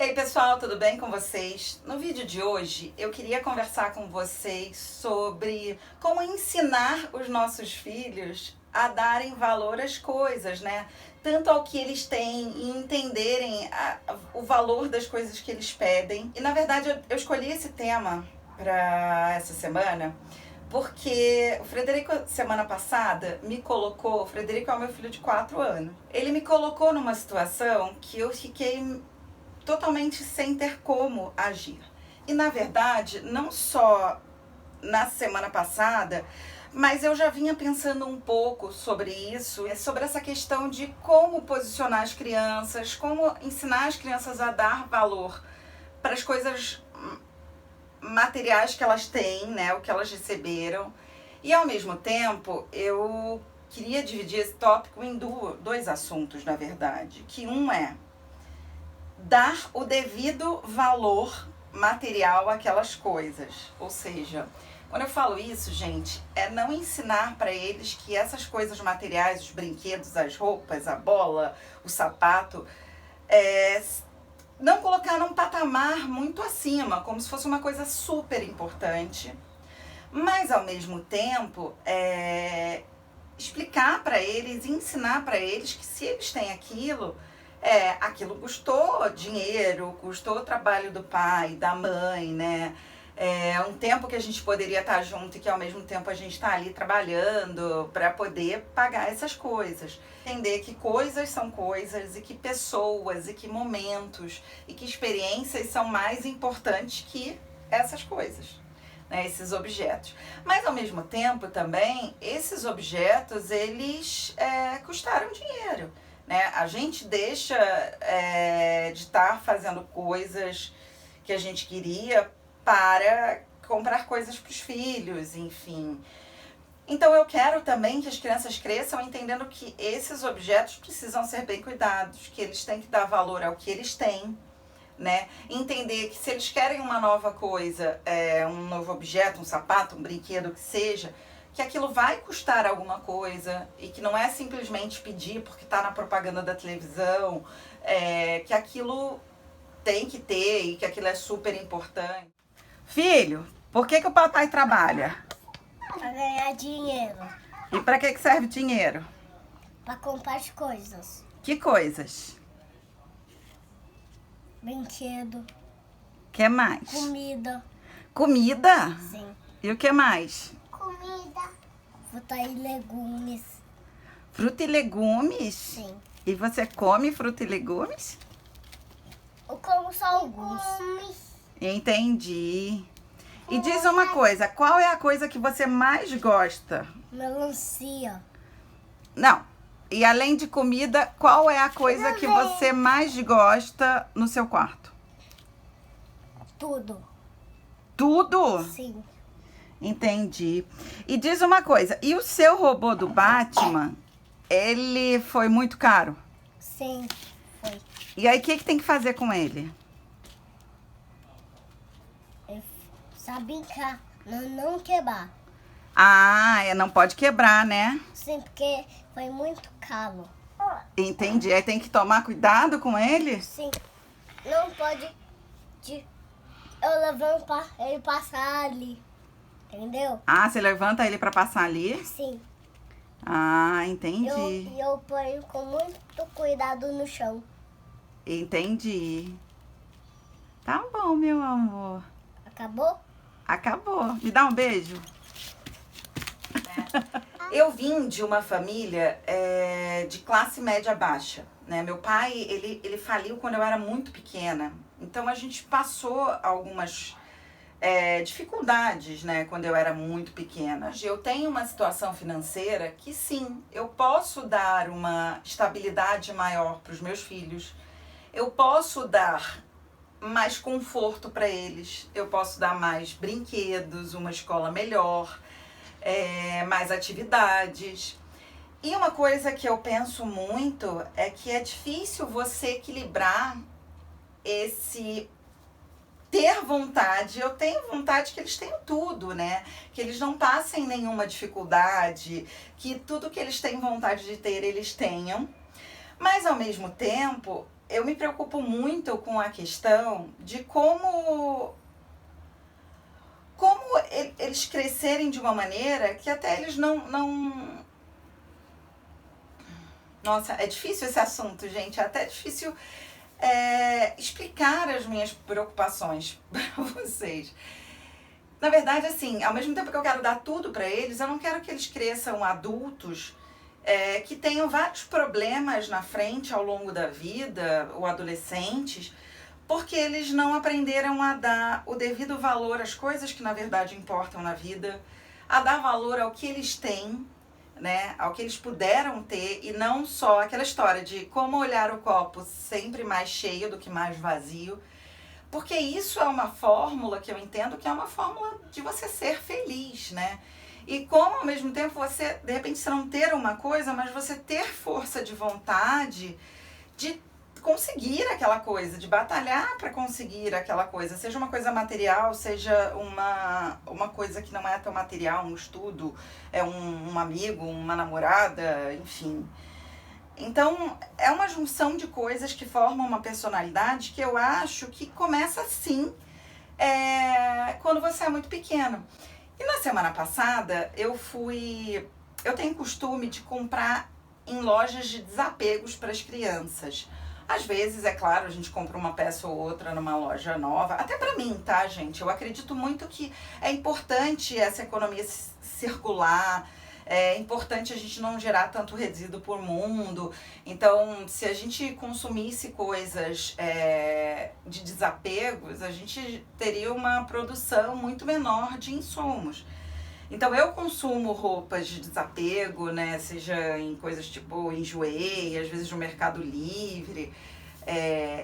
Ei pessoal, tudo bem com vocês? No vídeo de hoje eu queria conversar com vocês sobre como ensinar os nossos filhos a darem valor às coisas, né? Tanto ao que eles têm e entenderem o valor das coisas que eles pedem. E na verdade eu escolhi esse tema para essa semana porque o Frederico, semana passada, me colocou... O Frederico é o meu filho de 4 anos. Ele me colocou numa situação que eu fiquei totalmente sem ter como agir. E na verdade, não só na semana passada, mas eu já vinha pensando um pouco sobre isso, sobre essa questão de como posicionar as crianças, como ensinar as crianças a dar valor para as coisas materiais que elas têm, né, o que elas receberam. E ao mesmo tempo, eu queria dividir esse tópico em dois assuntos, na verdade, que um é dar o devido valor material àquelas coisas. Ou seja, quando eu falo isso, gente, é não ensinar para eles que essas coisas materiais, os brinquedos, as roupas, a bola, o sapato, não colocar num patamar muito acima, como se fosse uma coisa super importante, mas ao mesmo tempo explicar para eles, ensinar para eles que se eles têm aquilo, aquilo custou dinheiro, custou o trabalho do pai, da mãe, né? Um tempo que a gente poderia estar junto e que ao mesmo tempo a gente está ali trabalhando para poder pagar essas coisas. Entender que coisas são coisas e que pessoas e que momentos e que experiências são mais importantes que essas coisas, né? Esses objetos. Mas ao mesmo tempo também, esses objetos, eles custaram dinheiro. Né? A gente deixa de estar fazendo coisas que a gente queria para comprar coisas para os filhos, enfim. Então eu quero também que as crianças cresçam entendendo que esses objetos precisam ser bem cuidados, que eles têm que dar valor ao que eles têm, né? Entender que se eles querem uma nova coisa, um novo objeto, um sapato, um brinquedo, que seja, que aquilo vai custar alguma coisa e que não é simplesmente pedir porque está na propaganda da televisão, que aquilo tem que ter e que aquilo é super importante. Filho, por que o papai trabalha? Para ganhar dinheiro. E para que serve dinheiro? Para comprar as coisas. Que coisas? Brinquedo. Que mais? Comida. Comida? Sim. E o que mais? Comida. Fruta e legumes. Fruta e legumes? Sim. E você come fruta e legumes? Eu como só alguns. Entendi. E diz uma coisa, qual é a coisa que você mais gosta? Melancia. Não. E além de comida, qual é a coisa que você mais gosta no seu quarto? Tudo. Tudo? Sim. Entendi. E diz uma coisa, e o seu robô do Batman, ele foi muito caro? Sim, foi. E aí, o que tem que fazer com ele? Sabe brincar, não quebrar. Ah, não pode quebrar, né? Sim, porque foi muito caro. Entendi. Aí tem que tomar cuidado com ele? Sim. Não pode eu levanto para ele passar ali. Entendeu? Ah, você levanta ele pra passar ali? Sim. Ah, entendi. Eu ponho com muito cuidado no chão. Entendi. Tá bom, meu amor. Acabou? Acabou. Me dá um beijo. Eu vim de uma família de classe média baixa, né? Meu pai, ele faliu quando eu era muito pequena. Então a gente passou algumas dificuldades, né? Quando eu era muito pequena. Eu tenho uma situação financeira que sim, eu posso dar uma estabilidade maior para os meus filhos. Eu posso dar mais conforto para eles. Eu posso dar mais brinquedos, uma escola melhor, mais atividades. E uma coisa que eu penso muito é que é difícil você equilibrar esse ter vontade. Eu tenho vontade que eles tenham tudo, né? Que eles não passem nenhuma dificuldade, que tudo que eles têm vontade de ter, eles tenham. Mas ao mesmo tempo, eu me preocupo muito com a questão de como eles crescerem de uma maneira que até eles não... Nossa, é difícil esse assunto, gente. É até difícil explicar as minhas preocupações para vocês. Na verdade, assim, ao mesmo tempo que eu quero dar tudo para eles, eu não quero que eles cresçam adultos que tenham vários problemas na frente ao longo da vida, ou adolescentes, porque eles não aprenderam a dar o devido valor às coisas que na verdade importam na vida, a dar valor ao que eles têm, né, ao que eles puderam ter, e não só aquela história de como olhar o copo sempre mais cheio do que mais vazio, porque isso é uma fórmula que eu entendo que é uma fórmula de você ser feliz, né? E como ao mesmo tempo você, de repente, você não ter uma coisa, mas você ter força de vontade de conseguir aquela coisa, de batalhar para conseguir aquela coisa, seja uma coisa material, seja uma coisa que não é tão material, um estudo, um amigo, uma namorada, enfim. Então, é uma junção de coisas que formam uma personalidade que eu acho que começa assim, quando você é muito pequeno. E na semana passada, eu tenho costume de comprar em lojas de desapegos para as crianças. Às vezes, é claro, a gente compra uma peça ou outra numa loja nova. Até pra mim, tá, gente? Eu acredito muito que é importante essa economia circular. É importante a gente não gerar tanto resíduo por mundo. Então, se a gente consumisse coisas de desapegos, a gente teria uma produção muito menor de insumos. Então eu consumo roupas de desapego, né? Seja em coisas tipo Enjoei, às vezes no Mercado Livre.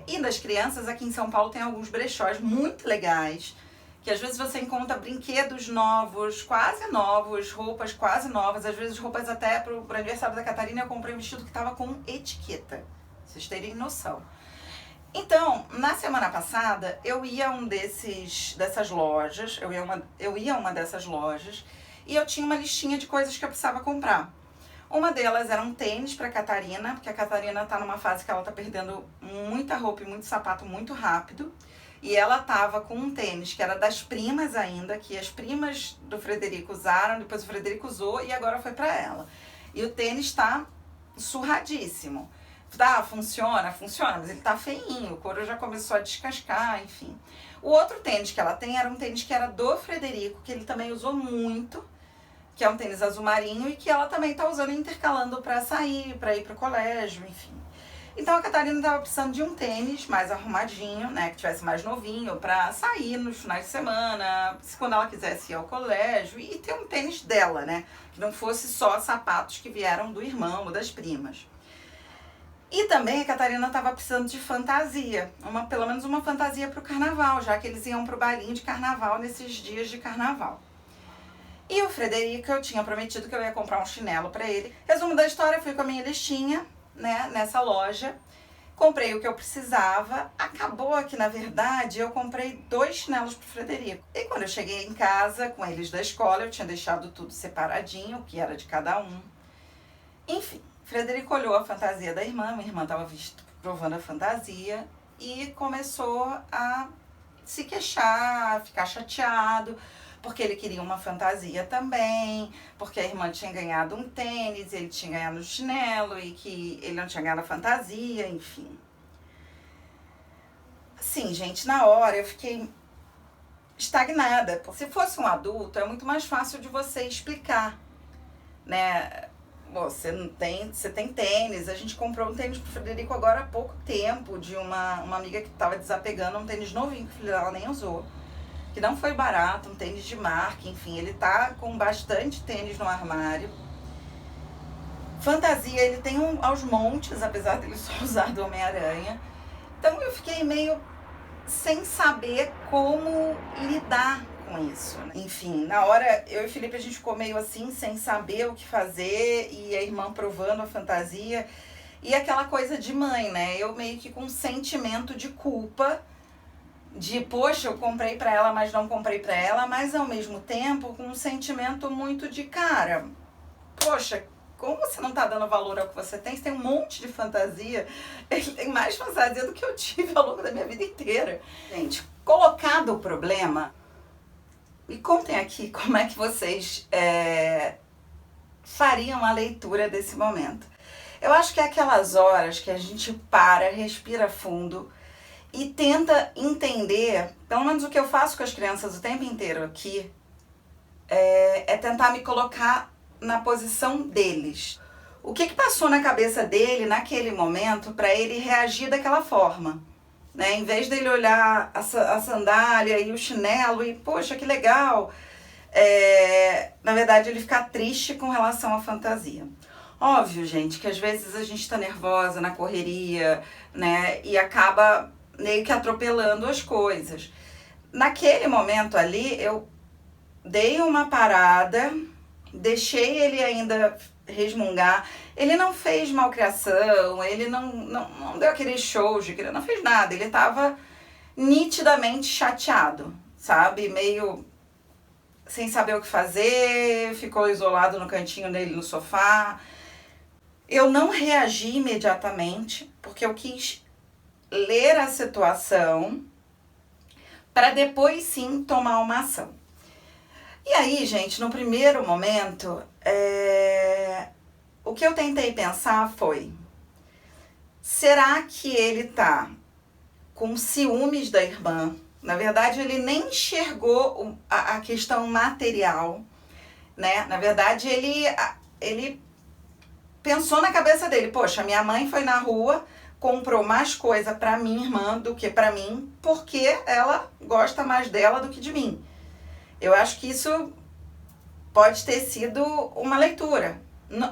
E das crianças, aqui em São Paulo tem alguns brechós muito legais, que às vezes você encontra brinquedos novos, quase novos, roupas quase novas, às vezes roupas até pro aniversário da Catarina eu comprei um vestido que estava com etiqueta, pra vocês terem noção. Então, na semana passada, eu ia a dessas lojas, eu ia a uma dessas lojas e eu tinha uma listinha de coisas que eu precisava comprar. Uma delas era um tênis para a Catarina, porque a Catarina tá numa fase que ela tá perdendo muita roupa e muito sapato muito rápido. E ela tava com um tênis que era das primas ainda, que as primas do Frederico usaram, depois o Frederico usou e agora foi para ela. E o tênis tá surradíssimo. Tá, funciona, mas ele tá feinho, o couro já começou a descascar, enfim. O outro tênis que ela tem era um tênis que era do Frederico, que ele também usou muito, que é um tênis azul marinho e que ela também tá usando intercalando para sair, para ir pro colégio, enfim. Então a Catarina tava precisando de um tênis mais arrumadinho, né, que tivesse mais novinho, para sair nos finais de semana, quando ela quisesse ir ao colégio, e ter um tênis dela, né, que não fosse só sapatos que vieram do irmão ou das primas. E também a Catarina estava precisando de fantasia, pelo menos uma fantasia para o carnaval, já que eles iam para o bailinho de carnaval nesses dias de carnaval. E o Frederico, eu tinha prometido que eu ia comprar um chinelo para ele. Resumo da história, fui com a minha listinha, né, nessa loja, comprei o que eu precisava. Acabou que, na verdade, eu comprei 2 chinelos pro Frederico. E quando eu cheguei em casa com eles da escola, eu tinha deixado tudo separadinho, o que era de cada um. Enfim. Frederico olhou a fantasia da irmã, minha irmã estava provando a fantasia e começou a se queixar, a ficar chateado, porque ele queria uma fantasia também, porque a irmã tinha ganhado um tênis, ele tinha ganhado um chinelo e que ele não tinha ganhado a fantasia, enfim. Assim, gente, na hora eu fiquei estagnada. Se fosse um adulto, é muito mais fácil de você explicar, né? Você tem tênis, a gente comprou um tênis pro Frederico agora há pouco tempo, de uma amiga que estava desapegando um tênis novinho, que o filho dela nem usou, que não foi barato, um tênis de marca, enfim, ele tá com bastante tênis no armário. Fantasia, ele tem aos montes, apesar dele só usar do Homem-Aranha. Então eu fiquei meio sem saber como lidar com isso, né? Enfim, na hora eu e o Felipe a gente ficou meio assim, sem saber o que fazer, e a irmã provando a fantasia, e aquela coisa de mãe, né? Eu meio que com um sentimento de culpa, de poxa, eu comprei pra ela, mas não comprei pra ela, mas ao mesmo tempo com um sentimento muito de cara, poxa, como você não tá dando valor ao que você tem? Você tem um monte de fantasia. Ele tem mais fantasia do que eu tive ao longo da minha vida inteira. Gente, colocado o problema, me contem aqui como é que vocês fariam a leitura desse momento. Eu acho que é aquelas horas que a gente para, respira fundo e tenta entender, pelo menos o que eu faço com as crianças o tempo inteiro aqui, é tentar me colocar na posição deles. O que passou na cabeça dele naquele momento para ele reagir daquela forma? Né? Em vez dele olhar a sandália e o chinelo e, poxa, que legal, na verdade ele ficar triste com relação à fantasia. Óbvio, gente, que às vezes a gente tá nervosa na correria, né, e acaba meio que atropelando as coisas. Naquele momento ali, eu dei uma parada, deixei ele ainda resmungar. Ele não fez malcriação, ele não deu aquele show de criança, não fez nada. Ele tava nitidamente chateado, sabe? Meio sem saber o que fazer, ficou isolado no cantinho dele no sofá. Eu não reagi imediatamente, porque eu quis ler a situação para depois sim tomar uma ação. E aí, gente, no primeiro momento, o que eu tentei pensar foi: será que ele tá com ciúmes da irmã? Na verdade, ele nem enxergou a questão material, né? Na verdade, ele pensou na cabeça dele: poxa, minha mãe foi na rua, comprou mais coisa pra minha irmã do que pra mim, porque ela gosta mais dela do que de mim. Eu acho que isso pode ter sido uma leitura.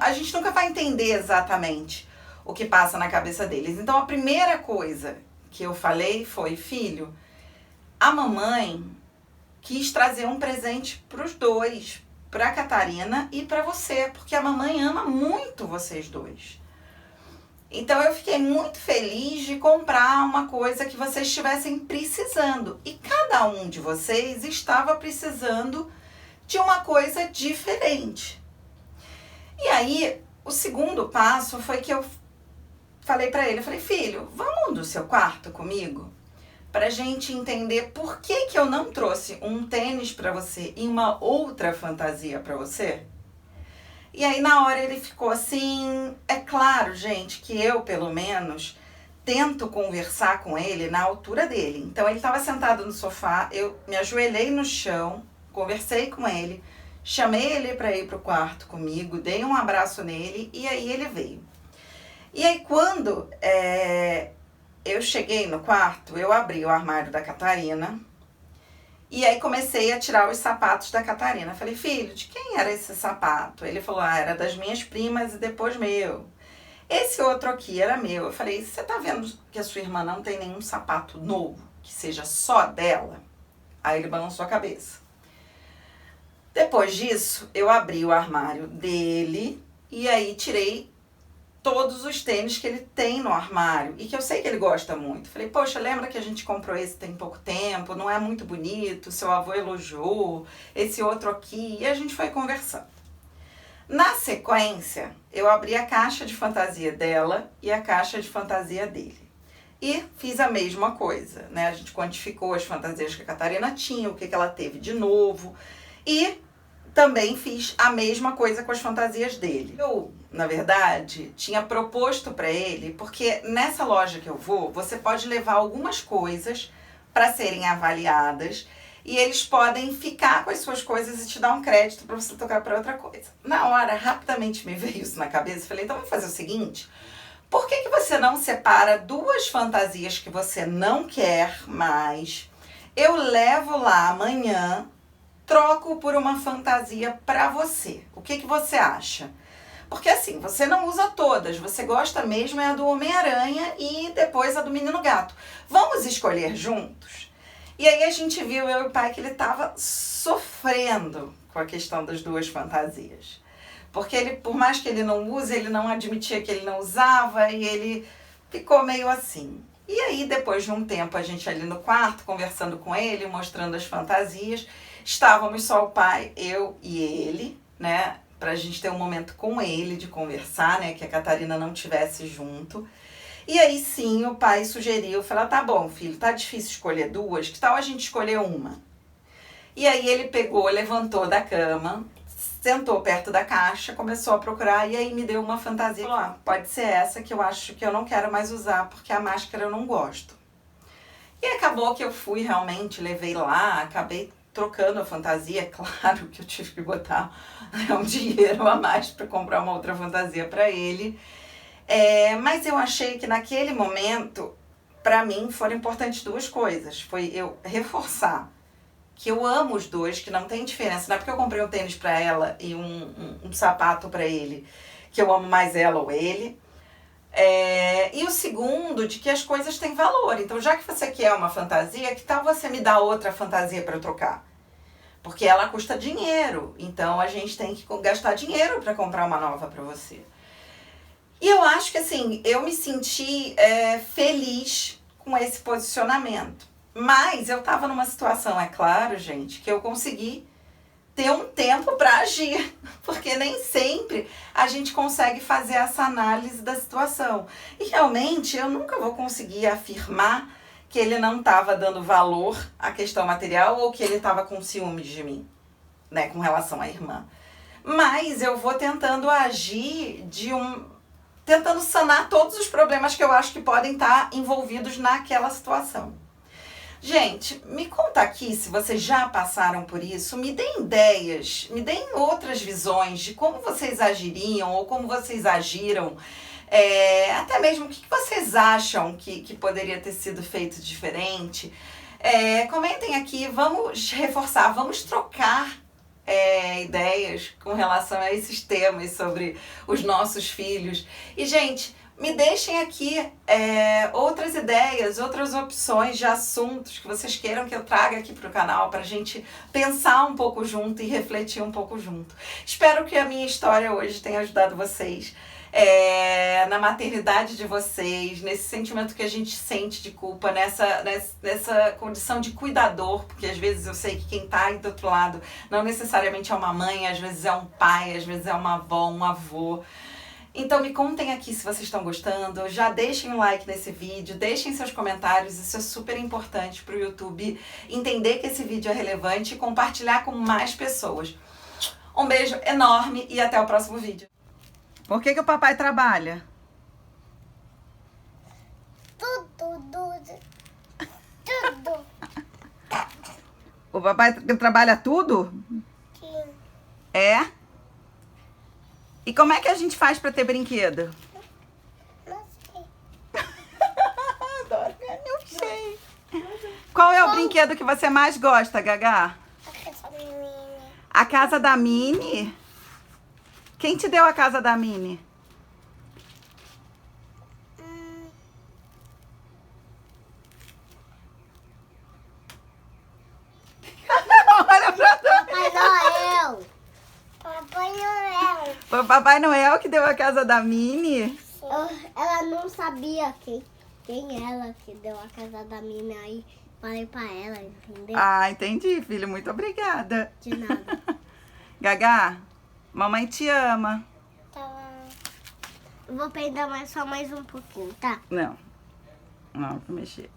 A gente nunca vai entender exatamente o que passa na cabeça deles. Então, a primeira coisa que eu falei foi: filho, a mamãe quis trazer um presente pros dois, pra Catarina e pra você, porque a mamãe ama muito vocês dois. Então eu fiquei muito feliz de comprar uma coisa que vocês estivessem precisando. E cada um de vocês estava precisando de uma coisa diferente. E aí, o segundo passo foi que eu falei pra ele, eu falei: filho, vamos no seu quarto comigo? Pra gente entender por que eu não trouxe um tênis pra você e uma outra fantasia pra você. E aí na hora ele ficou assim. É claro, gente, que eu pelo menos tento conversar com ele na altura dele. Então ele estava sentado no sofá, eu me ajoelhei no chão, conversei com ele, chamei ele para ir pro quarto comigo, dei um abraço nele e aí ele veio. E aí quando eu cheguei no quarto, eu abri o armário da Catarina e aí comecei a tirar os sapatos da Catarina. Falei: filho, de quem era esse sapato? Ele falou: era das minhas primas e depois meu. Esse outro aqui era meu. Eu falei: você tá vendo que a sua irmã não tem nenhum sapato novo, que seja só dela? Aí ele balançou a cabeça. Depois disso, eu abri o armário dele e aí tirei todos os tênis que ele tem no armário e que eu sei que ele gosta muito. Falei: poxa, lembra que a gente comprou esse tem pouco tempo, não é muito bonito, seu avô elogiou, esse outro aqui, e a gente foi conversando. Na sequência, eu abri a caixa de fantasia dela e a caixa de fantasia dele. E fiz a mesma coisa, né? A gente quantificou as fantasias que a Catarina tinha, o que ela teve de novo, e também fiz a mesma coisa com as fantasias dele. Eu, na verdade, tinha proposto para ele, porque nessa loja que eu vou, você pode levar algumas coisas para serem avaliadas e eles podem ficar com as suas coisas e te dar um crédito para você tocar para outra coisa. Na hora, rapidamente me veio isso na cabeça, falei: então vamos fazer o seguinte: por que você não separa duas fantasias que você não quer mais? Eu levo lá amanhã, troco por uma fantasia pra você. O que você acha? Porque assim, você não usa todas, você gosta mesmo é a do Homem-Aranha e depois a do Menino Gato. Vamos escolher juntos? E aí a gente viu, eu e o pai, que ele tava sofrendo com a questão das duas fantasias. Porque ele, por mais que ele não use, ele não admitia que ele não usava e ele ficou meio assim. E aí, depois de um tempo, a gente ali no quarto, conversando com ele, mostrando as fantasias, estávamos só o pai, eu e ele, né, pra gente ter um momento com ele, de conversar, né? Que a Catarina não tivesse junto. E aí sim, o pai sugeriu, falou, tá bom, filho, tá difícil escolher duas, que tal a gente escolher uma? E aí ele pegou, levantou da cama, sentou perto da caixa, começou a procurar e aí me deu uma fantasia. Falou, ah, pode ser essa que eu acho que eu não quero mais usar, porque a máscara eu não gosto. E acabou que eu fui realmente, levei lá, acabei trocando a fantasia. Claro que eu tive que botar um dinheiro a mais para comprar uma outra fantasia para ele. Mas eu achei que naquele momento, para mim, foram importantes duas coisas. Foi eu reforçar que eu amo os dois, que não tem diferença. Não é porque eu comprei um tênis para ela e um sapato para ele, que eu amo mais ela ou ele. E o segundo, de que as coisas têm valor. Então, já que você quer uma fantasia, que tal você me dar outra fantasia para eu trocar? Porque ela custa dinheiro. Então, a gente tem que gastar dinheiro para comprar uma nova para você. E eu acho que, assim, eu me senti feliz com esse posicionamento. Mas eu tava numa situação, é claro, gente, que eu consegui ter um tempo para agir, porque nem sempre a gente consegue fazer essa análise da situação. E realmente eu nunca vou conseguir afirmar que ele não estava dando valor à questão material ou que ele estava com ciúmes de mim, né, com relação à irmã. Mas eu vou tentando agir tentando sanar todos os problemas que eu acho que podem estar envolvidos naquela situação. Gente, me conta aqui se vocês já passaram por isso, me deem ideias, me deem outras visões de como vocês agiriam ou como vocês agiram, até mesmo o que vocês acham que poderia ter sido feito diferente. Comentem aqui, vamos reforçar, vamos trocar ideias com relação a esses temas sobre os nossos filhos. E, gente, me deixem aqui outras ideias, outras opções de assuntos que vocês queiram que eu traga aqui para o canal para a gente pensar um pouco junto e refletir um pouco junto. Espero que a minha história hoje tenha ajudado vocês na maternidade de vocês, nesse sentimento que a gente sente de culpa, nessa condição de cuidador, porque às vezes eu sei que quem está aí do outro lado não necessariamente é uma mãe, às vezes é um pai, às vezes é uma avó, um avô. Então me contem aqui se vocês estão gostando, já deixem um like nesse vídeo, deixem seus comentários, isso é super importante para o YouTube entender que esse vídeo é relevante e compartilhar com mais pessoas. Um beijo enorme e até o próximo vídeo. Por que o papai trabalha? Tudo. O papai trabalha tudo? Sim. É? E como é que a gente faz pra ter brinquedo? Não sei. Adoro, eu sei. Qual é o brinquedo que você mais gosta, Gagá? A casa da Mini. A casa da Mini? Quem te deu a casa da Mini? Olha pra trás. Papai Noel. Papai Noel. Foi o Papai Noel que deu a casa da Mini? Ela não sabia quem ela que deu a casa da Mini, aí falei pra ela, entendeu? Ah, entendi, filho. Muito obrigada. De nada. Gagá, mamãe te ama. Tá. Eu vou peidar só mais um pouquinho, tá? Não, vou mexer.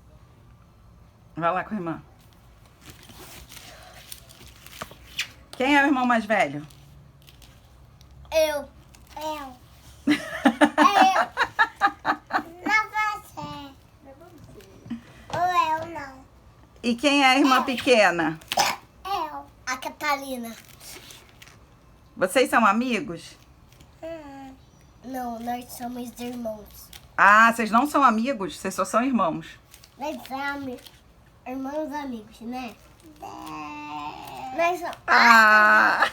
Vai lá com a irmã. Quem é o irmão mais velho? Eu. Não você. Ou eu não. E quem é a irmã pequena? Eu. A Catarina. Vocês são amigos? Não, nós somos irmãos. Ah, vocês não são amigos? Vocês só são irmãos. Nós somos irmãos amigos, né? Nós somos... Ah!